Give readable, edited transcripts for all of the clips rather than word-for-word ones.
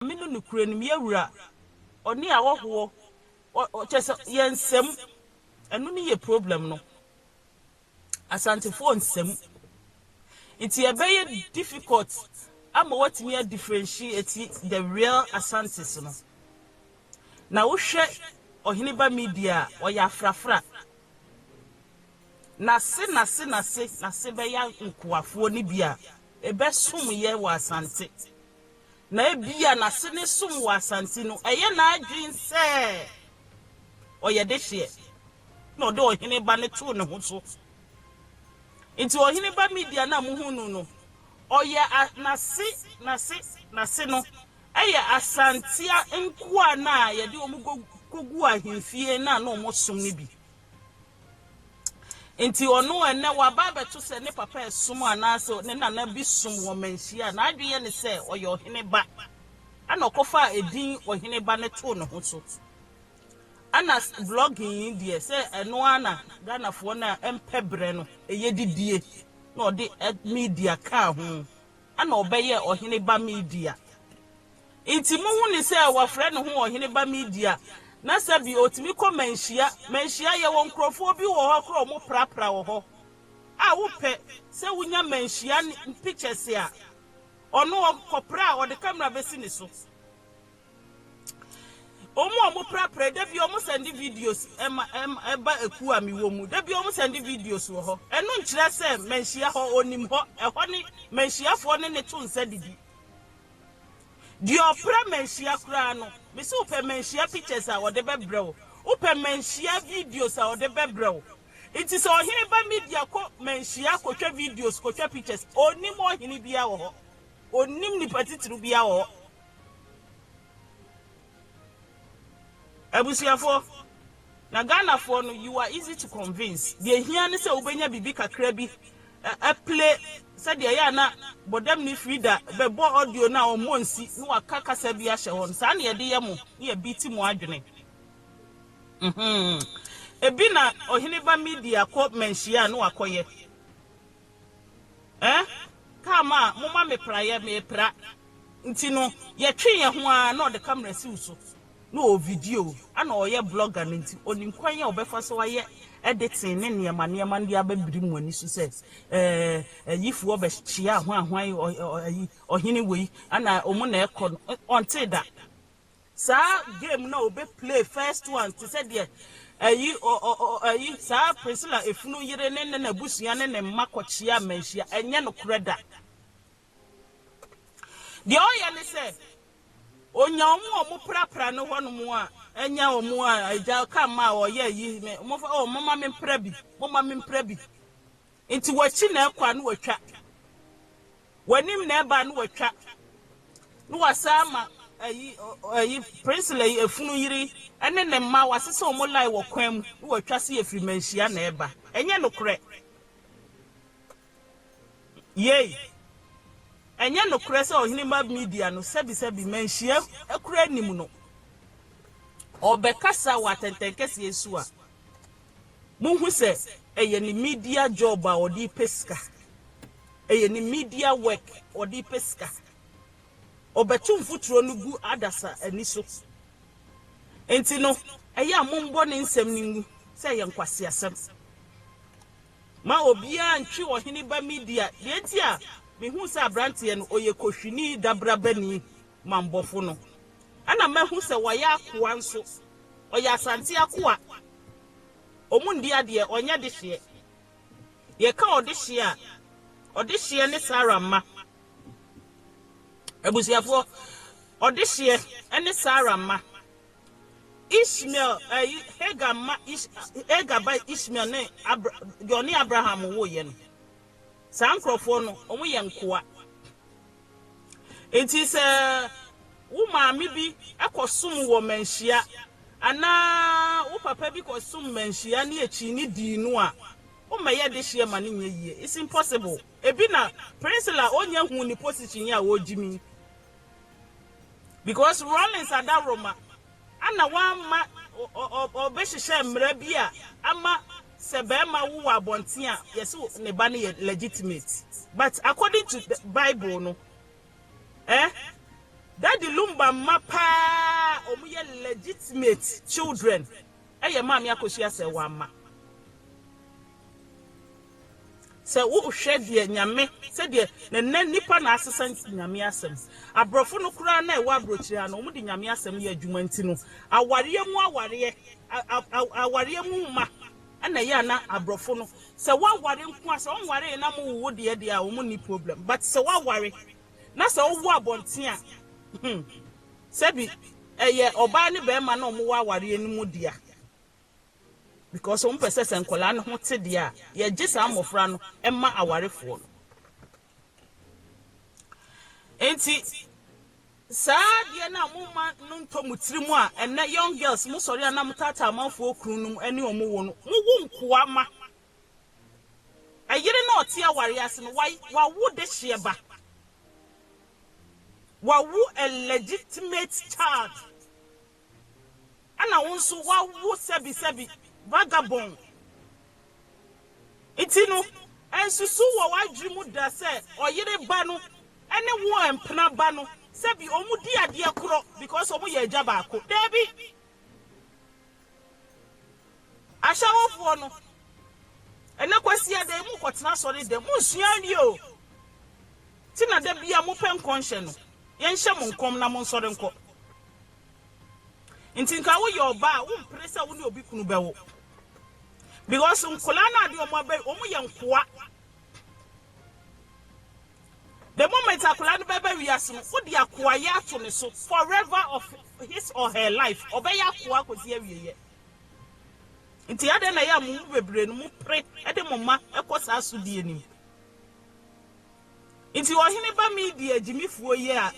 minu nukure ni yewura oni awoho o chese yensem enu ni ye problem no Asante fo nsem iti ebeye difficult ama watimi a differentiate the real Asantes no na wo hwe Oheneba media oya frafra na se be ya nkuafo ni bia ebe sum ye wa Asante na ebia na se ne sum wa Asante no eye na adwin se oye de hye no do Oheneba ne to ne ho so inti Oheneba media na muhunu no oye na se no eye Asante nkuwa na ye de omugogu ahimfie na no mo sum ni bi inti ono ene wa baba to se ne papa esum anase ne nana bi sum wo manhia na adweye ne se oye Oheneba ana okofa edin Oheneba ne to ne ho so ana blogging die se eno ana Ghana fo na empebre no eye didie na ode media ka ho ana obeye Oheneba media inti mu hu ni se wa frɛ ne ho Oheneba media na sabi otimi ko manhia ye won krofo bi wo ho kro mo prapra wo ho a wo pe se wunya manhia pictures a ono kopra o de camera besi ni so omo prapra da bi omo send videos eba eku ami wo mu da bi omo send videos wo ho eno nkyira se manhia ho onim ho ho ni manhia fo ne to nsa didi di opera manhia kura no me se upe manhia pictures a wo de bebrɛ upe manhia videos a wo de bebrɛ it is Oheneba media ko manhia kotwa videos kotwa pictures onim Ohene bia wo ho onim ni patitru bia wo abusiafo na Ghana for no you are easy to convince the hia ne se ubenya bibi kakra bi play said ya na bodam ni frida bebo audio na omonsi no akaka sabi ahye won sa na ye de ye mo ye biti mo adwene ebi na Oheneba media ko manhia no akoye kama moma me praye me pra nti no ye twe ye ho a na de camera si uso no video ana oye blogger nti onim kwan ye obefa so waye editing ne niema ndi ababiri mu ani so se yifu obehia ahwan Ohene wei ana omu na ekọ until that sa game na obe play first one to say there sa Priscilla efunu yire ne na busua ne makochia manhia enye no kreda de oya ne se onya omu prapra no hono mu a enya omu a eja ka ma oye yi me mo fa mama me mpra bi enti wachi na ekwa no watwa wanim na eba no watwa no wasama Priscilla efunu yiri ene ne ma wasese omu lai wo kwan mu no watwa se efiri manhia na eba enye no kre yey enye no kre se Oheneba media no sebi manhia ekura nim no obekasa watentenkesi esu a munhu se eye ni media job a odi peska eye ni media work odi peska obetu mfuturo no gu adasa aniso enti no eye amombo ne nsem ningu se ye nkwase asem ma obia ntwi Oheneba media de enti a mehu se abrante no oye kohwini dabra bani mambofo no ana mehu se waya akoa nso oya Asante akoa omundi ade onye de hye ye ka ode hye ne Sarah ma abusiafo ode hye ne Sarah ma Ishmael Hegaba Ishmael ne Joni Abraham wo ye no sankrofo no omu ye nkoa enti se wo maami bi ekosum wo manhia ana wo papa bi kosum manhia ne echi ni di no a wo maye de hye ma ne nyeyie it's impossible ebi na Priscilla onya hu ni position ya wo jimi because Rollins adaroma ana wa ma obehye mra bi a ama sebema wo abonten a yes ne ba ne legitimate but according to the Bible no Daddy Lumba mapa omuye legitimate children. Eye mami Akosua Serwaa ma. Se wo hwe de nyame se de ne nipa na asesa nyame asem. Abrofo no kura na e wa abrochira no mu de nyame asem ye adwuma nti no. Aware mu ma. Ana ya na abrofo no se wa ware nko ase on ware na mu wo de a wo mu ni problem but se wa ware na se wo abonten a sebi eye oba ne be ma na omo wa ware ni mu dia because on pese se nkola no hote dia ye gisa amofra no emma awarefo no enti sadia na mumma no ntomutiri mu a enne young girls mu sori ana mutata amanfo okrunum ene omo wo no mu nkoa ma ayire na ote aware ase no wa wo de hieba wa wo a legitimate child ana wonso wa wo sebi vagabond itinu ensusu wo wadwumu da se oyire ba no ene wo empna ba no sebi omu di ade kro because omu ye agya ba ko debi ashawofo no ene kwasi ade mu kwotena sori de mu suani o tina de bia mu pen conscience no ye nhye mu nkom na mu nsori nko ntinka wo ye oba wo mpresa wo ni obi kunu bewo because nkola na ade omu ye nkoa. The moment akola no bebe wiase no wo dia koa ya to ne so forever of his or her life obeya koa kosi awieye nti ade na ya mu bebre no mu pre ede moma ekosa asudi enim nti Oheneba media jimifuo ye a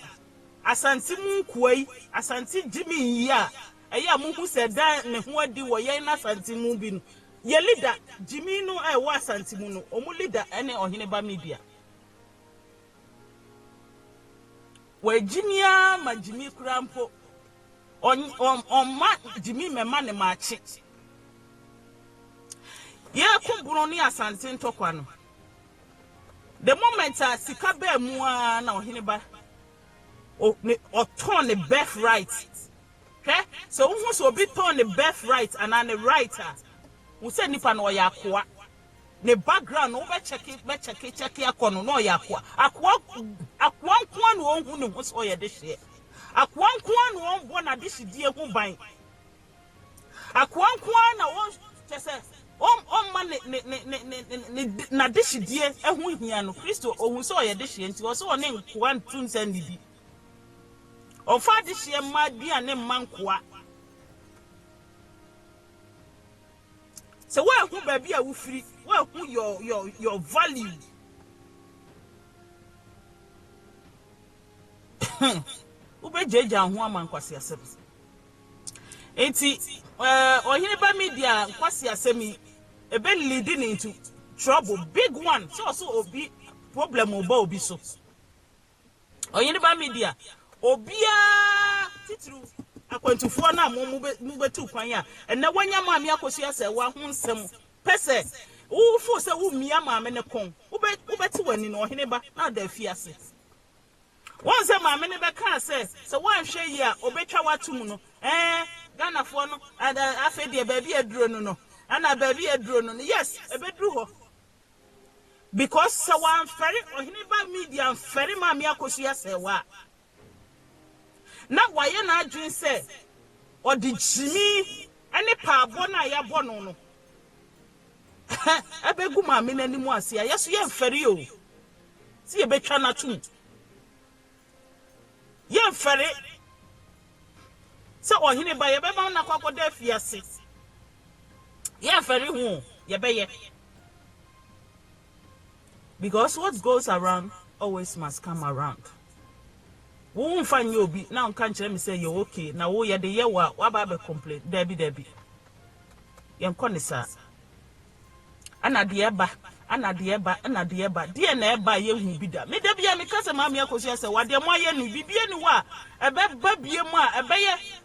Asante mu nkoai Asante jimi yi a eya mu hu se dan ne ho adi wo ye na Asante mu bi no ye leader jimi no e wo Asante mu no omu leader ene Oheneba media we jinia ma jimi krampo on ma jimi mema ne machi ye ku Broni Asante ntokwa no the moment sika ba mu na Oheneba o turn the birth right okay so who so be turn the birth right and an writer who say nipa no ya akoa ne background no be check akono no ya akoa nko no hu ne ho so ye de hye akoa nko no on bo na de hye hu ban akoa nko na on chese on ma ne na de hye hu hia no Kristo ohun so ye de hye nti o so one nkoa ntun san bibi o fa de hye ma dia ne mankoa so where who baby a wo free where who your value ube jeje ho amankwase asem enti Oheneba media kwase asem ebe leading into trouble big one so obi problem oba obi so Oheneba media obia titru akwantufo na mu betu kwan a enne wanya maami Akosua Serwaa ho nsem pese wo fo se wo mia maame ne kon wo beti wani no Oheneba na da fiase won se maame ne be kan se wan hwe yi a obetwa watum no Ghana fo no afa de baabi aduro no ana baabi aduro no yes ebeduru ho because se wan fere Oheneba media fere maami Akosua Serwaa na waye na adwin se odi jimi ene pa abo na ya bo no ebegu maame nanimu ase ya yeso ye mfere o si ye betwa na tum ye mfere se Oheneba ye be ba na kwakoda fiase ye mfere hu ye be ye because what goes around always must come around. Won fan you be now can tell me say you okay na wo ye de ye wa ba be complain debi yen konisa ana de eba de na eba ye hu bi da me da bia me kase maami Akosua Serwaa de mo ye nu bibie ni wa ebe ba bie mu a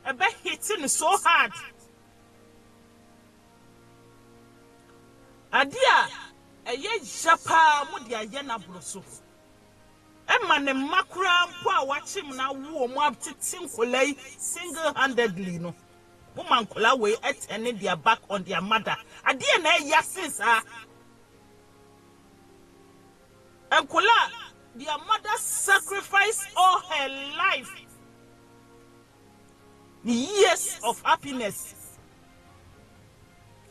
ebe hitting so hard adia eye japa mu de aye na broso Emma ne makura mpo a wachim na wo mo abtitin kolai single-handedly no. Woman kola we turning their back on their mother. Adie na ya since and kola their mother sacrificed all her life. Years of happiness.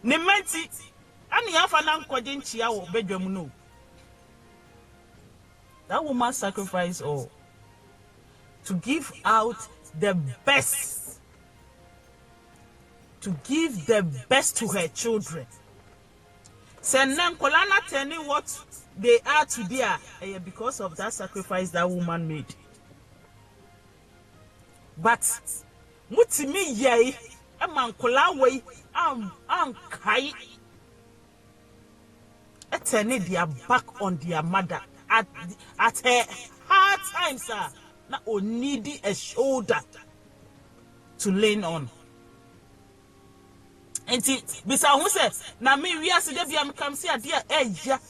Ne menti ani afa na nkwaje nchia wo bedwam no. That woman sacrificed all to give out the best, to give the best to her children. Senen kolana telling what they are today because of that sacrifice that woman made. But mutimi ye a man kola way kai turning their back on their mother at her hard times na o needy a shoulder to lean on. Enti bisa hu se na me wiase de bia me kam se ade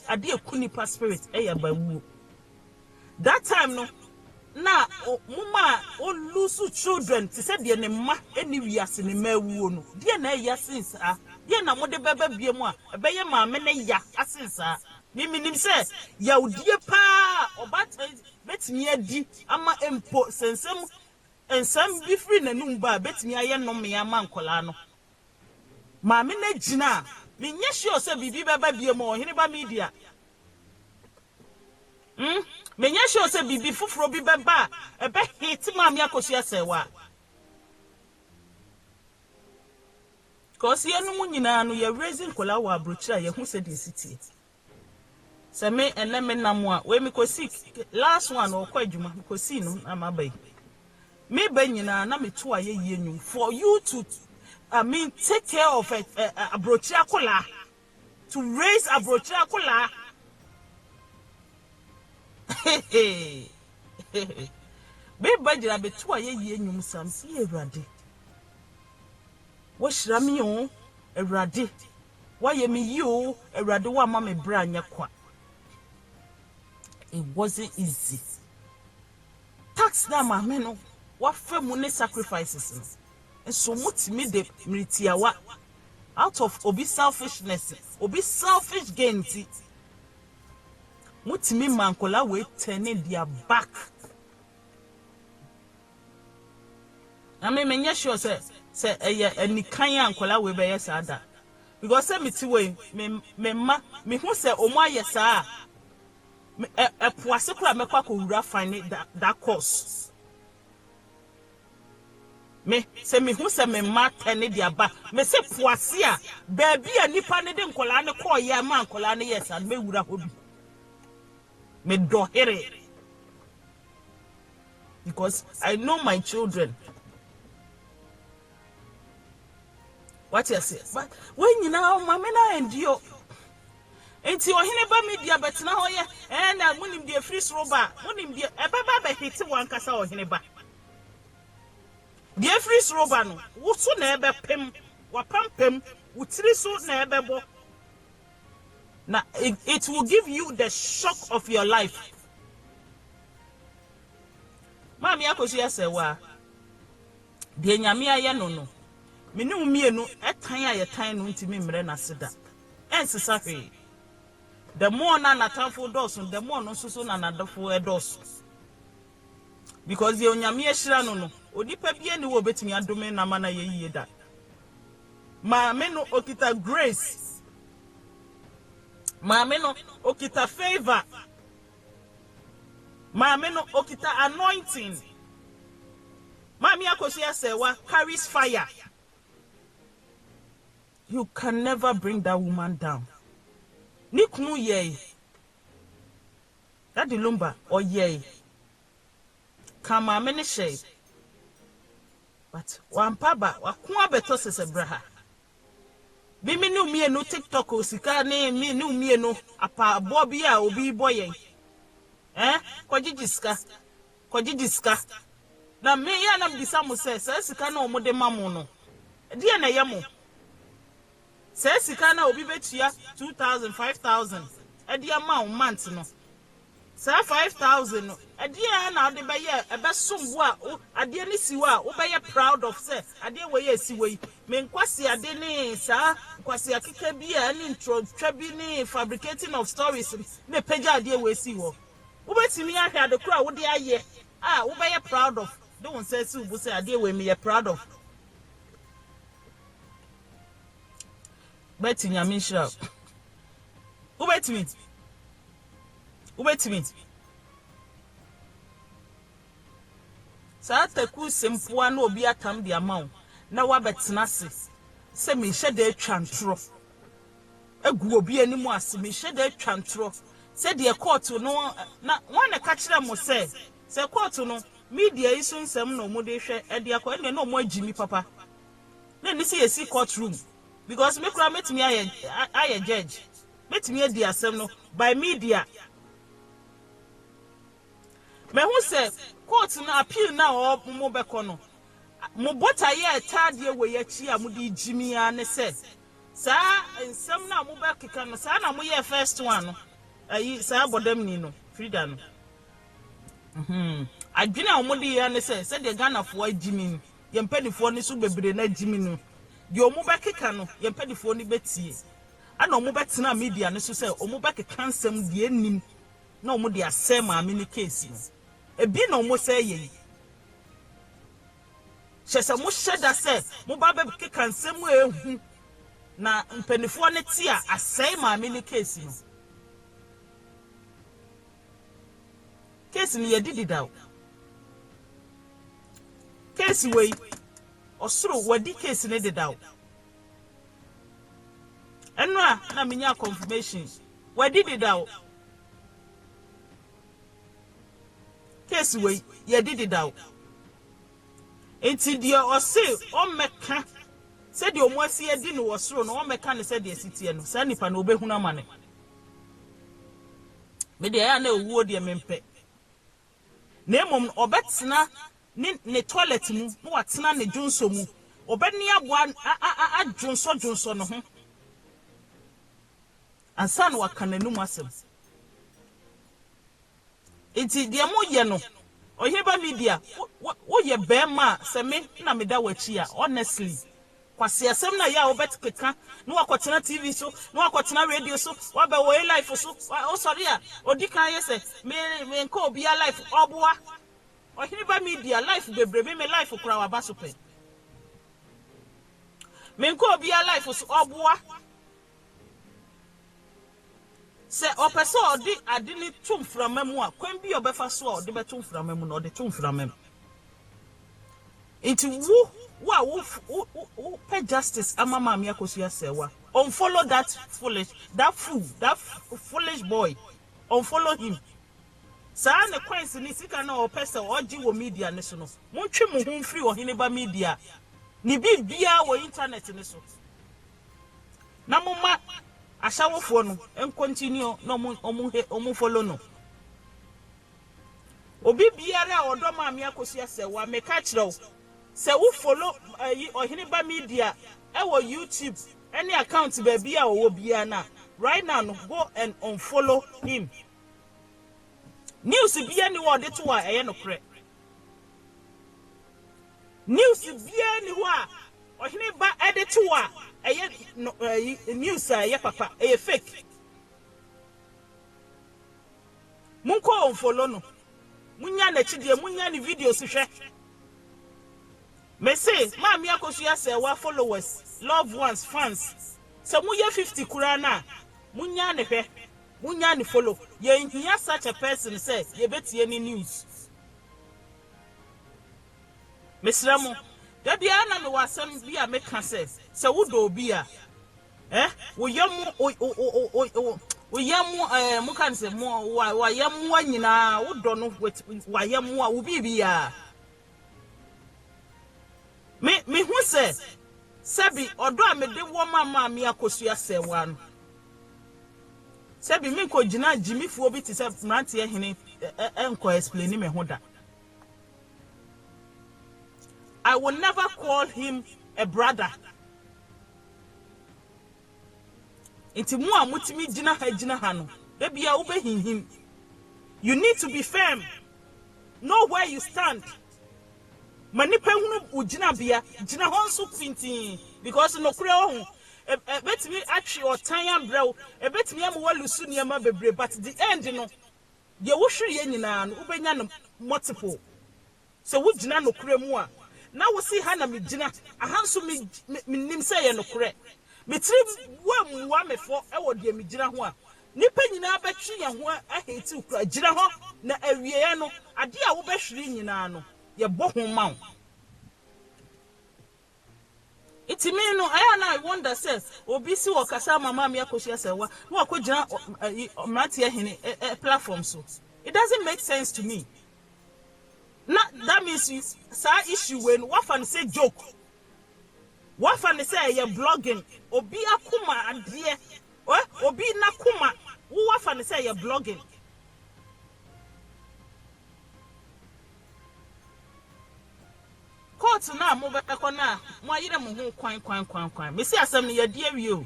ade kunipa spirit ba wu. That time no na mama o lose children ti se de ne ma eni wiase ne ma wu no de na ya since de na mo de beba bia mu a ebe ye ma me ne ya asinsa minim se ya odie pa obata betimi adi ama empo ensem bi free na numba betimi aye no me ama nkola no ma me na gina me nye sure se bibi beba bia mu Oheneba media me nye sure se bibi fufuro bi beba ebe hit ma me Akosua Serwaa cause ye no nyina no ye raising kola wa abrochira ye hu se de city se me eneme namo a we me ko sick last one o kwa adwuma ko see no amabai me ba nyina na me to aye ye nyum for you to take care of abrochira kola, to raise abrochira kola. Me ba jira be to aye ye nyum sam si Ewurade wo shira mi o Ewurade wa ye mi yi o Ewurade wa ma me bra nya kwa. It wasn't easy. Tax na ma me no wa fa mu ne sacrifices. And so much me de mritiawa out of obi selfishness, obi selfish gain ti. Mutimi mankola we turning their back. I mean, me sure say any kanya ankola we be yesada. Because say me ti we me hu say omo yesa e poase kula me kwa ko wura find that course. Me se me hu se me ma tene dia ba me se poase a baabi a nipa ne de nkola ne ko ye ma nkola ne yesa me wura hobi me do here because I know my children. What you say? But when you know mama na endio enti Oheneba media betina ho ye na munim de free roba munim de ebaba be hit wan kasa Oheneba. The freeze roba no wo so na ebe pem wapampem wutiri so na ebe bo na it will give you the shock of your life. Mami Akosua Serwaa de nyame aye no me ne umienu etan aye tan no ntimi mre na seda ensesa hwe the more na natanfo doso the more no so na nadafo edoso because the onyame ehira no odipa bia ni wo betimi adome na mana ye yiye da ma me no okita grace ma me no okita favor ma me no okita anointing. Mami Akosua Serwaa carries fire. You can never bring that woman down. Nikunu ye that the Lumba or ye kama many shade. But one paba wakwa beto se braha. Bimi nu mie no TikTok o sika ne mi nu mie no apa bobi a obi boye. Kwajijiska. Na me ya na mbisa mo se sika na omode mamu no. Die na yemo. Se sika na obi betua 2000 5000. E dia ma o month no. Sa 5,000 adie na de be ye ebe sombo a adie ni siwa wo be ye proud of say adie we ye siwe me nkwase ade ni sa nkwase akeka bi a ni intro twa bi ni fabricating of stories ne page adie we si wo wo betimi ahwe ade kura wo de aye wo be ye proud of don't say si wo say adie we me ye proud of beti nyame shira wo betimi sa taku sempoa na obi atam de amaw na wabetena se se me hyede atwantro agu obi animu ase me hyede atwantro se de court no na wana ka kire mo se court no media isu nsem no mo de hwe e de akọ ene no mo agimi papa na ni se yesi courtroom because me kura metimi aye judge metimi adi asem no by media. Me who say court na appeal na o mo beko no mo bota ye tade we yachi a mo di jimia ne say sa ensem na mo ba keka no sa na mo ye first one no ayi sa bodam ni no frida no adwene a mo di ya ne say de Ghana fo ajimi ye mpanifo ni so bebre na ajimi no de o mo ba keka no ye mpanifo ni betie ana o mo betena media ne so say o mo ba keka nsem de enim na o mo de asem a mini case no ebi no mo say ye chese mo sheda say mo ba be keka nsem ehu na mpanifo ne ti a asem a mini case no case ni ye didi daw case we osoro wadi case ne didaw enu a na menya confirmation wadi didaw case we ye didaw enti dia ose o meka se de omo asi edi no osoro no o meka ne se de asitie no sa nipa na obehunu amane me de ya na owuo de mempe na emom obetena ne toilet mu no watena ne dwonso mu obeni aboa adwonso no ho ansa no wakananum asem enti de mo ye no Oheneba media wo ye bema se me na me da wachi a honestly kwase asem na ya obet keka no akotena TV so no akotena radio so wa be wo life so o sorry a odikan ye se me nko obi a life oboa Oheneba media life bebrebe me life kura wa basope me nko obi a life so oboa se opeso odi adini tum framamu a kwan bi obefa so odi betum framamu no odi tum framamu enti wo pay justice amama me Akosua Serwaa unfollow that foolish boy unfollow him sa ne kwans ni sika na opesa oji wo media ne so no montwe mo ho free Oheneba media ni bibia wo internet ne so na moma ashawofo no en continue no omu follow no obi biara Odo ma me Akosua Serwaa me ka kire se wo follow Oheneba media e wo YouTube any account ba bia wo bia na right now no go and unfollow him news bia ni wo de to a eye no kre news bia ni ho a Oheneba edit to a eye news a papa eye fake munko unfollow no munya na chidie munya ni videos hwe me say ma me Akosua Serwaa followers loved ones fans se muye 50 kura na munya ne hwe munya ne follow ye hia such a person say ye betie ni news mesramo da bia na me wasam bia me ka say se wodo obi a wo yamu mu kan se mu wa yamu anyina wodo no wa yamu a wo bibia me hu se sabi odo a me de wo mama me Akosua Serwaa no sabi me ko gina jimifuo bi ti se mrante ehene enko explain me hoda I will never call him a brother inti mu a mutimi gina ha no da bia wo be hinhim You need to be firm. Know where you stand. Manipa hunu ujina bia, jina honsu pinti because no kure ohun. Bet me actually or time bro. Bet me am walusu niama bebre, but the end no. Ye wushu ye nyina no ubenya no multiple. So wujina no kure mu a. Now we see hana mi jina ahansu mi nim say ye no kure. Me tri wa me for e wo de mi jina ho a. Nipa nyina betwe ye ho aheti ukura jina ho na awie no ade a wo behwiri nyina no ye bo ho ma wo. It mean no I wonder says obi si wo kasa mama me Akosua Serwaa no akogina mate hene platform so. It doesn't make sense to me. That means you sa issue when what fan say joke. What fan say you blogging obi akuma adie obi nakuma what fan say you blogging. Court na mo betako na mo ayire mo ho kwan me si asem ne ye die wie o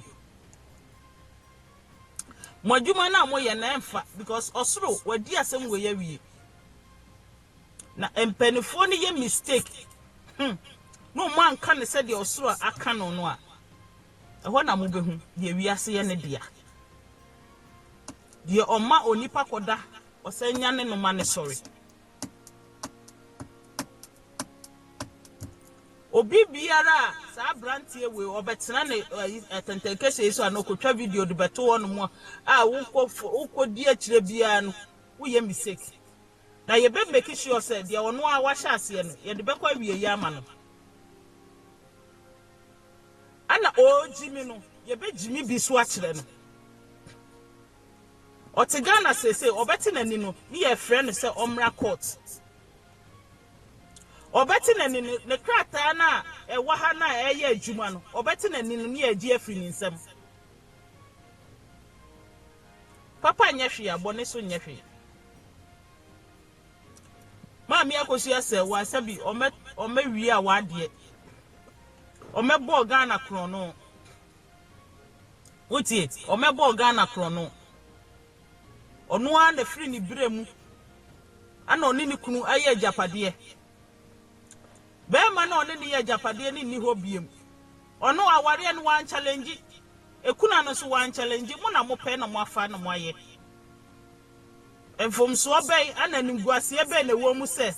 mo adwuma na mo ye na emfa because osoro wadi asem we ye wie na empanifo ne ye mistake no mo anka ne se de osoro aka no no a ehọ na mo behu de wiase ye ne dia de oma onipa koda osanya ne no ma ne sorry. Obi biara sa brantie we obetena ne tentekese so anokotwa video de beto won mo a wo di akire bia no wo ye mistake na ye be make sure say de ono a wa hya ase no ye de bekwa wie yi ama no ana o jimi no ye be jimi bi so akire no otegana sese obeti nani no ni ye friend say omra court obeti nani ne krata na ewa ha na eye adwuma no obeti nani no ne agi afri ni nsam papa nyehwe abone so nyehwe Mami Akosua Serwaa sabi ome wi a wade ome bo Ghana krono uti ome bo Ghana krono onu a na fri ni bremu ana oni ni kunu aye japade be ma na oni ni ye japade ni ho biem ono aware no wan challenge ekuna no so wan challenge mo na mo pe na mo afa na mo aye enfom so obey ana nimguase be na wo mu se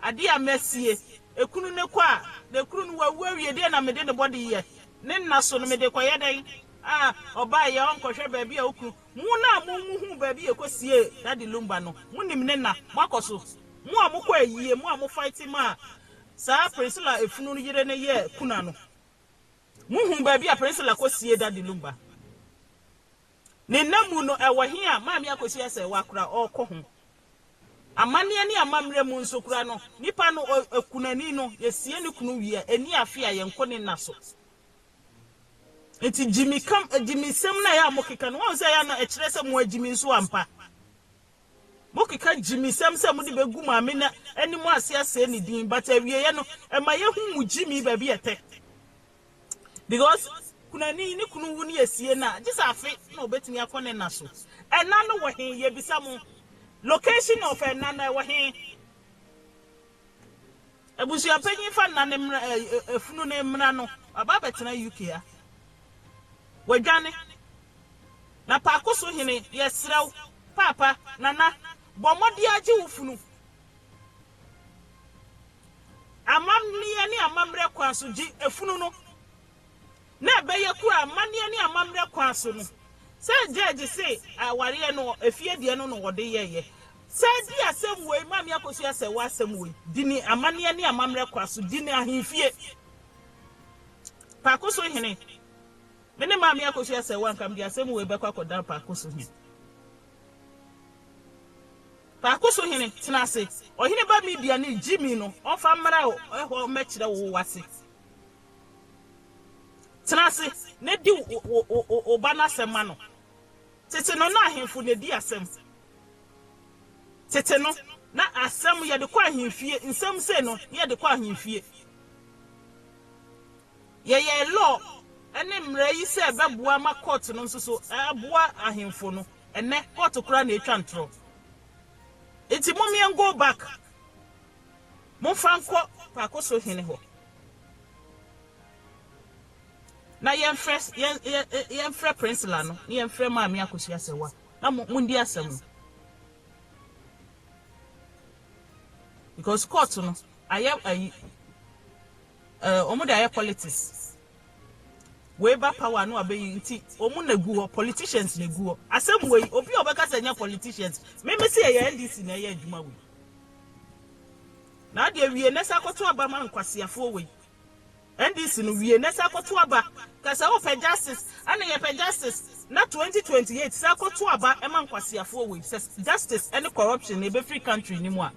ade a mesie ekunu ne kwa na ekunu no wawu awie de na mede ne body ye ne nna so no mede koye den oba ye onkohwe ba bia okunu mu na mu hu ba bia ekosie dadi Lumba no mu nim ne na makoso mu amukọ ayie mu amu fight ma sa Priscilla efunu no yire ne ye kuna no mu hu ba bia Priscilla kosie dadi Lumba ne namu no ewahi a Mami Akosua Serwaa kura okọ ho amane ani amamre mu nso kura no nipa no ekunani no yesie ne kunu wi ani afia ye nko ne naso enti Jimmy sem na ya mokeka no won say ya na ekire se mo Jimmy nso ampa mokeka Jimmy sem se mo de begu maame na ani mo ase ase ne din but awie ye no e ma ye hu mu Jimmy ba bi ete because kunani ni kunu wu ni yesie na just afi na obetimi akone naso ena no wo hen ye bisa mo location of ena na wo hen ebusu apanyin fa na ne efunu ne mra no aba betena UK a wadwane na pakoso hene yesrew papa nana bomodi agi wufunu amamnie ni amamre kwanso gi efunu no na beye kura amanie ni amamre kwanso no se judge say aware no efie de no no wode yeye se di asem we Mami Akosua Serwaa asem we dini amanie ni amamre kwanso dini ahimfie pakoso hene mene Mami Akosua Serwaa nkam di asem we be kwakoda pakoso hene pakoso hene tinase ohene ba media ni Jimmy no ofa mra o mekire wo wase tinase ne di o bana sema no tete no na ahemfo ne di asem tete no na asem ye de kwa ahemfie nsem se no ye de kwa ahemfie ye law ene mra yi se beboa ma court no nso so aboa ahemfo no ene court kura na etwa ntro Iti mommy and go back. Mo franco Akosua Oheneba. Na yemfre Prince Lano, yemfre Mami Akosua Serwaa. Na mundi asem. Because court no, I am omo politics. Weba power no abeyi nti omo na gu politicians na gu asem we obi obeka senya politicians me say ye NDC na ye adwuma we na de wie nesa koto aba man kwasiafo we NDC no wie nesa koto aba kasa wo pe justice ana ye pe justice na 2028 sa koto aba e man kwasiafo we justice any corruption e be free country ni mu a